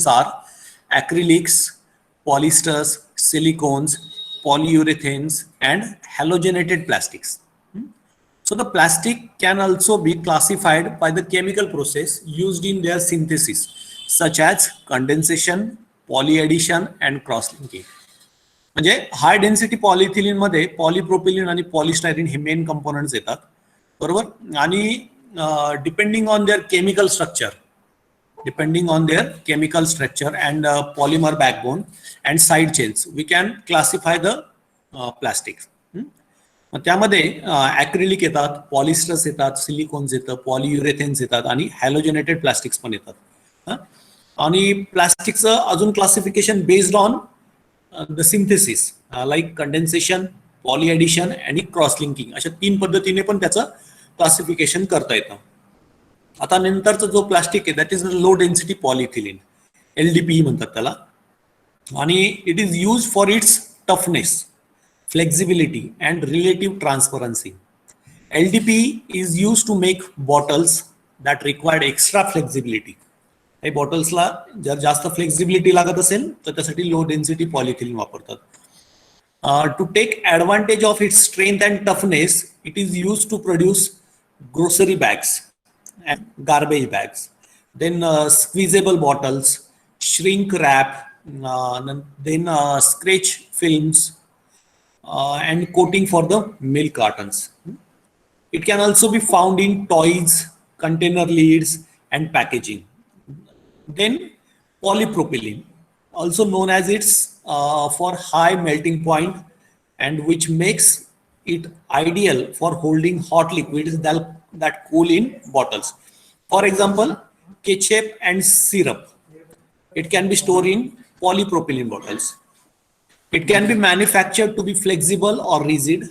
are acrylics, polyesters, silicones, polyurethanes, and halogenated plastics. So the plastic can also be classified by the chemical process used in their synthesis, such as condensation, polyaddition, and cross-linking. म्हणजे high density polyethylene मध्ये पॉलिप्रोपिलीन आणि polystyrene हे main components येतात, बरोबर. आणि depending on their chemical structure and polymer backbone and side chains, we can classify the plastics. त्यामध्ये acrylic येतात, polyesters येतात, silicones येतात, पॉलियुरेथेन्स येतात आणि हॅलोजेनेटेड प्लास्टिक्स पण येतात. आणि प्लास्टिकचं अजून classification based on the synthesis, like condensation, polyaddition आणि क्रॉस लिंकिंग, अशा 3 पद्धतीने पण त्याचं क्लासिफिकेशन करता येतं. आता नंतरचा जो प्लास्टिक आहे that is low density polyethylene, LDPE म्हणतात त्याला. आणि it is use for its toughness, flexibility and relative transparency. LDPE is used to make bottles that required extra flexibility. हे बॉटल्सला जर जास्त फ्लेक्झिबिलिटी लागत असेल तर त्यासाठी लो डेन्सिटी पॉलिथिलीन वापरतात. To take advantage of its strength and toughness, it is use to produce grocery bags and garbage bags, then squeezable bottles, shrink wrap, then scratch films, and coating for the milk cartons. It can also be found in toys, container lids, and packaging. Then polypropylene, also known as it's for high melting point, and which makes it ideal for holding hot liquids that cool in bottles. For example, ketchup and syrup, it can be stored in polypropylene bottles. It can be manufactured to be flexible or rigid.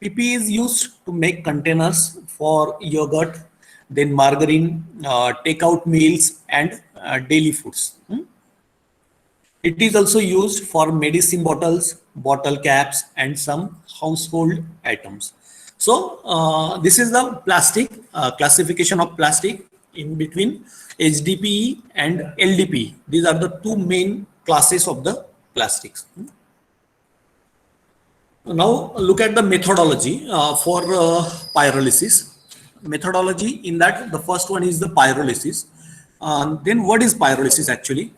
PP is used to make containers for yogurt, then margarine, takeout meals, and daily foods. It is also used for medicine bottles, bottle caps, and some household items. So this is the plastic classification of plastic in between HDPE and LDPE. These are the 2 main classes of the plastics. Now look at the methodology for pyrolysis. Methodology in that the first one is the pyrolysis. Then what is pyrolysis actually?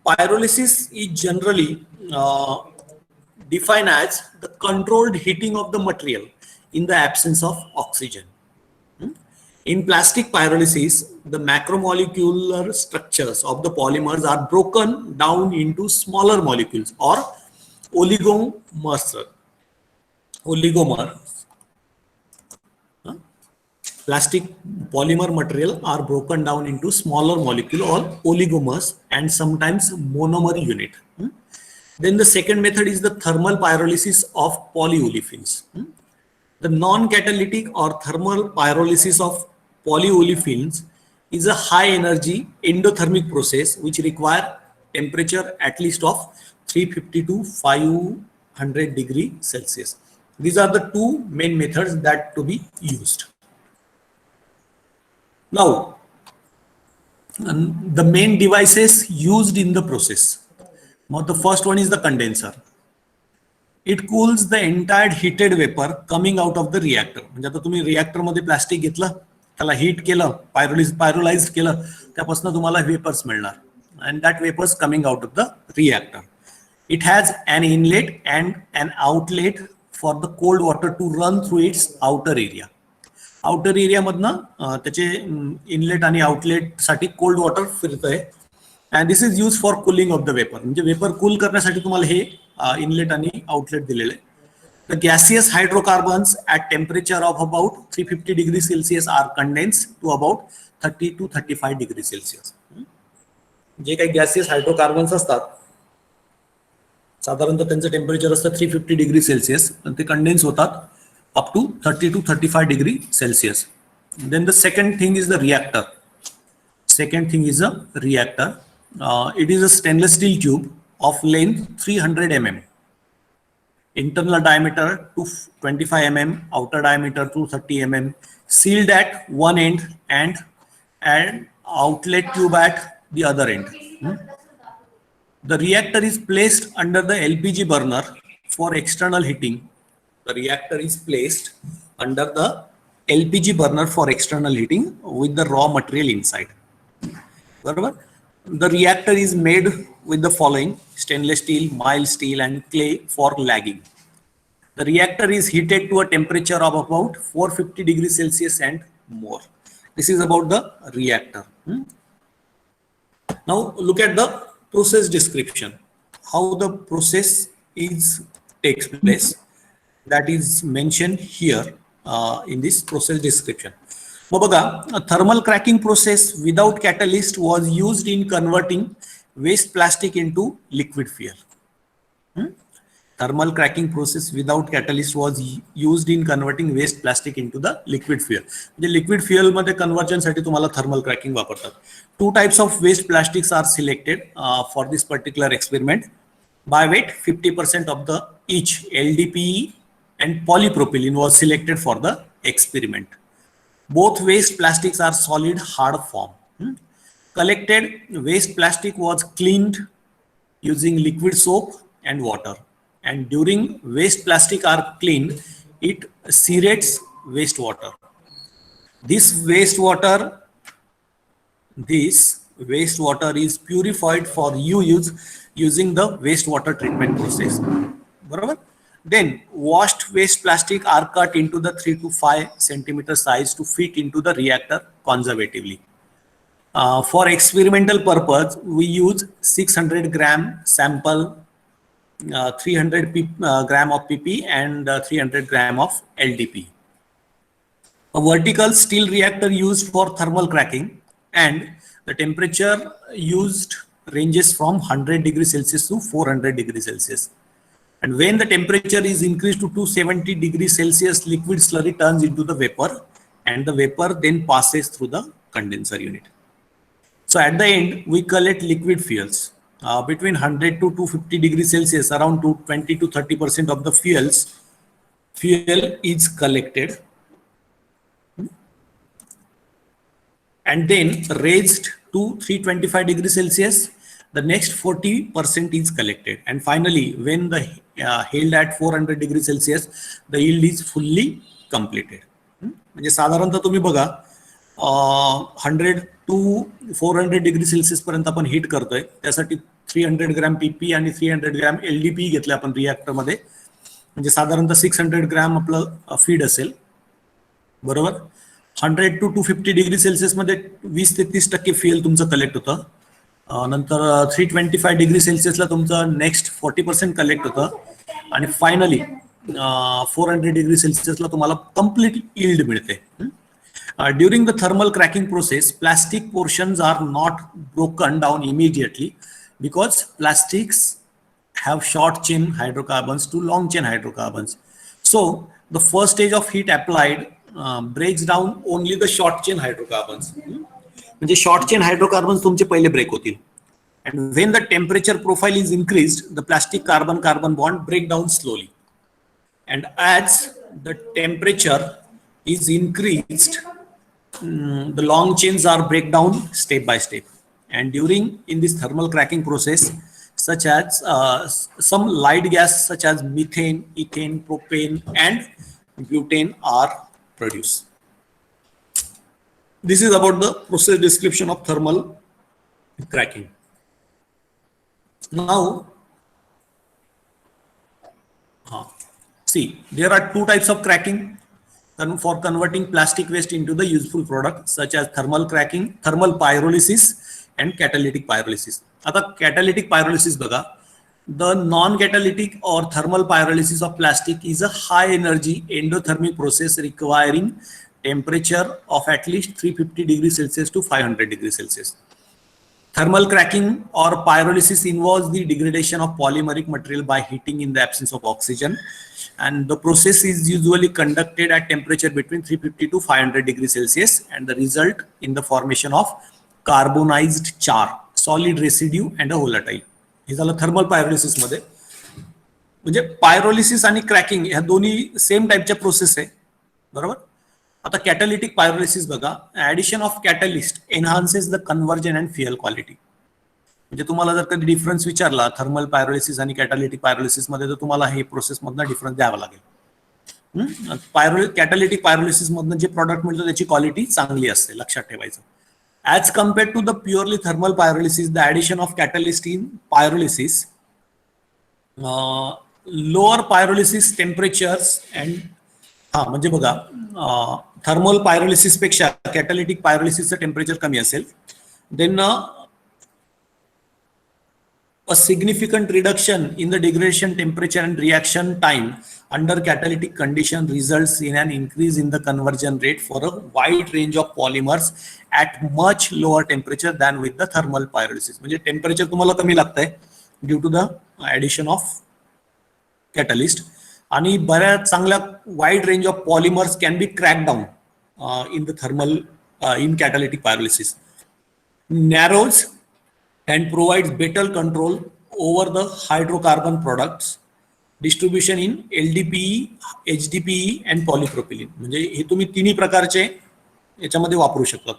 Pyrolysis is generally defined as the controlled heating of the material in the absence of oxygen. In plastic pyrolysis, the macromolecular structures of the polymers are broken down into smaller molecules or oligomers. Plastic polymer material are broken down into smaller molecule or oligomers and sometimes monomer unit. Then the second method is the thermal pyrolysis of polyolefins. The non-catalytic or thermal pyrolysis of polyolefins is a high energy endothermic process which require temperature at least of 350 to 500 degree Celsius. These are the 2 main methods that to be used. Now, the main devices used in the process. Now, the first one is the condenser. It cools the entire heated vapor coming out of the reactor. म्हणजे आता तुम्ही reactor मध्ये plastic घेतलं, त्याला heat केलं, पायरोलाइज केलं, त्यापासून तुम्हाला वेपर्स मिळणार, and that vapors coming out of the reactor. It has an inlet and an outlet for the cold water to run through its outer area. Outer area मधनं त्याचे इनलेट आणि आउटलेट साठी cold water फिरतंय, and this is use for cooling of the vapour. म्हणजे vapour cool करण्यासाठी तुम्हाला हे inlet आणि आउटलेट दिलेले. The gaseous hydrocarbons at temperature of about 350 degree Celsius are condense to about 30 to 35 degree Celsius. जे काही gaseous hydrocarbons असतात साधारणतः त्यांचं टेम्परेचर असतं 350 डिग्री सेल्सिअस, पण ते कंडेन्स होतात up to 30 to 35 degree Celsius. Then the second thing is the reactor. It is a stainless steel tube of length 300 mm, internal diameter 25 mm, outer diameter 230 mm, sealed at one end and an outlet tube at the other end. The reactor is placed under the LPG burner for external heating. The reactor is placed under the LPG burner for external heating with the raw material inside. बरोबर. The reactor is made with the following: stainless steel, mild steel, and clay for lagging. The reactor is heated to a temperature of about 450 degrees Celsius and more. This is about the reactor. Now look at the process description. How the process takes place. That is mentioned here in this process description. मग बघा, thermal cracking process without catalyst was used in converting waste plastic into liquid fuel. Thermal cracking process without catalyst was used in converting waste plastic into the liquid fuel. म्हणजे liquid fuel मध्ये conversion साठी तुम्हाला thermal cracking वापरतात. Two types of waste plastics are selected for this particular experiment. By weight, 50% of the each LDPE and polypropylene was selected for the experiment. Both waste plastics are solid hard form. Collected waste plastic was cleaned using liquid soap and water. And during waste plastic are cleaned, it aerates wastewater. This wastewater is purified for use using the wastewater treatment process. बरोबर. Then washed waste plastic are cut into the 3 to 5 centimeter size to fit into the reactor conservatively. For experimental purpose, we use 600 gram sample, 300 gram of PP and 300 gram of LDP. A vertical steel reactor used for thermal cracking, and the temperature used ranges from 100 degrees Celsius to 400 degrees Celsius. And when the temperature is increased to 270 degrees Celsius, liquid slurry turns into the vapor, and the vapor then passes through the condenser unit. So at the end, we collect liquid fuels. Between 100 to 250 degrees Celsius, around 20 to 30% of the fuel is collected and then raised to 325 degrees Celsius. The next 40% is collected, and finally, when the held at 400 degrees Celsius, the yield is fully completed. म्हणजे साधारणतः तुम्ही बघा, 100 to 400 degree Celsius पर्यंत आपण heat करतोय. त्यासाठी 300 gram PP आणि 300 gram LDP घेतले आपण रिएक्टर मध्ये. म्हणजे साधारणतः 600 ग्रॅम आपलं फीड असेल. बरोबर. 100 to 250 डिग्री सेल्सिअस मध्ये 20 ते 30% फ्युएल तुमचं कलेक्ट होतं. नंतर 325 डिग्री सेल्सिअसला तुमचं नेक्स्ट 40% कलेक्ट होतं आणि फायनली 400 डिग्री सेल्सिअसला तुम्हाला कंप्लीट यील्ड मिळते. During the thermal cracking process, plastic portions are not broken down immediately because plastics have short chain hydrocarbons to long chain hydrocarbons. So the first stage of heat applied breaks down only the short chain hydrocarbons. म्हणजे short chain hydrocarbons तुमचे पहिले break होतील. And when the temperature profile is increased, the plastic carbon-carbon bond break down slowly. And as the temperature is increased, the long chains are break down step by step. And in this thermal cracking process, such as some light gas such as methane, ethane, propane, and butane are produced. This is about the process description of thermal cracking. Now, see, there are two types of cracking for converting plastic waste into the useful product, such as thermal cracking, thermal pyrolysis, and catalytic pyrolysis. आता catalytic pyrolysis बघा. The non-catalytic or thermal pyrolysis of plastic is a high-energy endothermic process requiring temperature of at least 350 degrees Celsius to 500 degrees Celsius. Thermal cracking or pyrolysis involves the degradation of polymeric material by heating in the absence of oxygen, and the process is usually conducted at temperature between 350 to 500 degrees Celsius, and the result in the formation of carbonized char, solid residue, and a volatile. हे झालं thermal pyrolysis मध्ये. म्हणजे pyrolysis आणि cracking ह्या दोन्ही same टाईपच्या process आहे. बरोबर. आता म्हणजे तुम्हाला जर कधी डिफरन्स विचारला थर्मल पायरोलिसिस आणि कॅटालिटिक पायरोलिसिस मध्ये, तर तुम्हाला हे प्रोसेस मधनं डिफरन्स द्यावा लागेल. कॅटालिटिक पायरोलिसिस मधनं जे प्रॉडक्ट मिळतं त्याची क्वालिटी चांगली असते, लक्षात ठेवायचं. As compared to the purely thermal pyrolysis, the addition of catalyst in pyrolysis, lower pyrolysis temperatures and, हा म्हणजे बघा, थर्मल पायरोलिसिस पेक्षा कॅटालिटिक पायरोलिसिसचं टेम्परेचर कमी असेल. Then a significant reduction in the degradation temperature and reaction time under catalytic condition results in an increase in the conversion rate for a wide range of polymers at much lower temperature than with the thermal pyrolysis. म्हणजे temperature तुम्हाला कमी लागतंय due to the addition of catalyst, आणि बऱ्याच चांगल्या wide range of polymers can be crack down in the thermal in catalytic pyrolysis. Narrows and provides better control over the hydrocarbon products distribution in LDPE, HDPE and polypropylene. म्हणजे हे तुम्ही तिन्ही प्रकारचे याच्यामध्ये वापरू शकता.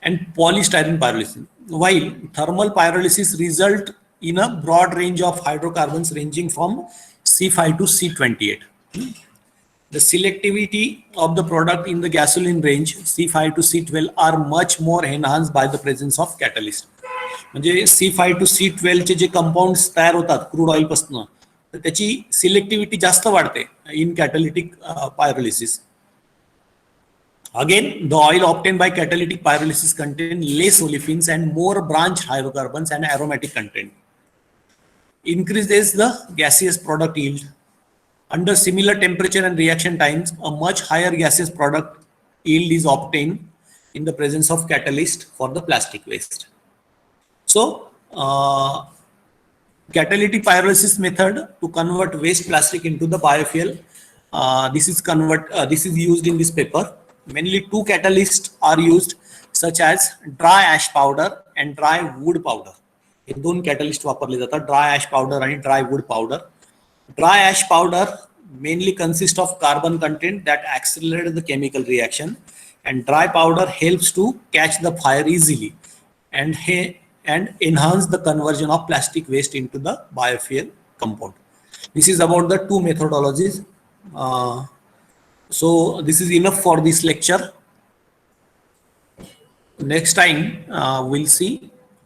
And polystyrene pyrolysis, while thermal pyrolysis result in a broad range of hydrocarbons ranging from C5 to C28. The selectivity of the product in the gasoline range C5 to C12 are much more enhanced by the presence of catalyst. म्हणजे C5 to C12 चे जे compounds तयार होतात crude oil पासून, तर त्याची सिलेक्टिव्हिटी जास्त वाढते इन catalytic pyrolysis. Again, the oil obtained by catalytic pyrolysis contain less olefins and more branched hydrocarbons and aromatic content. Increases the gaseous product yield. Under similar temperature and reaction times, a much higher gaseous product yield is obtained in the presence of catalyst for the plastic waste. So, catalytic pyrolysis method to convert waste plastic into the biofuel. This is used in this paper. Mainly two catalysts are used, such as dry ash powder and dry wood powder. हे दोन catalyst वापरले जातात, dry ash powder आणि dry wood powder. Dry ash powder mainly consists of carbon content that accelerate the chemical reaction, and dry powder helps to catch the fire easily and enhance the conversion of plastic waste into the biofuel compound. This is about the two methodologies. So this is enough for this lecture. Next time we'll see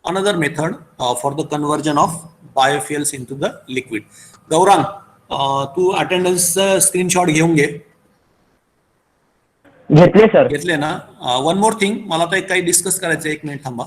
another method for the conversion of biofuels into the liquid. Gaurang, तू attendance screenshot घेऊन घे. घेतले sir. घेतले ना? One more thing, मला तर काही discuss करायचं, एक मिनिट थांबा.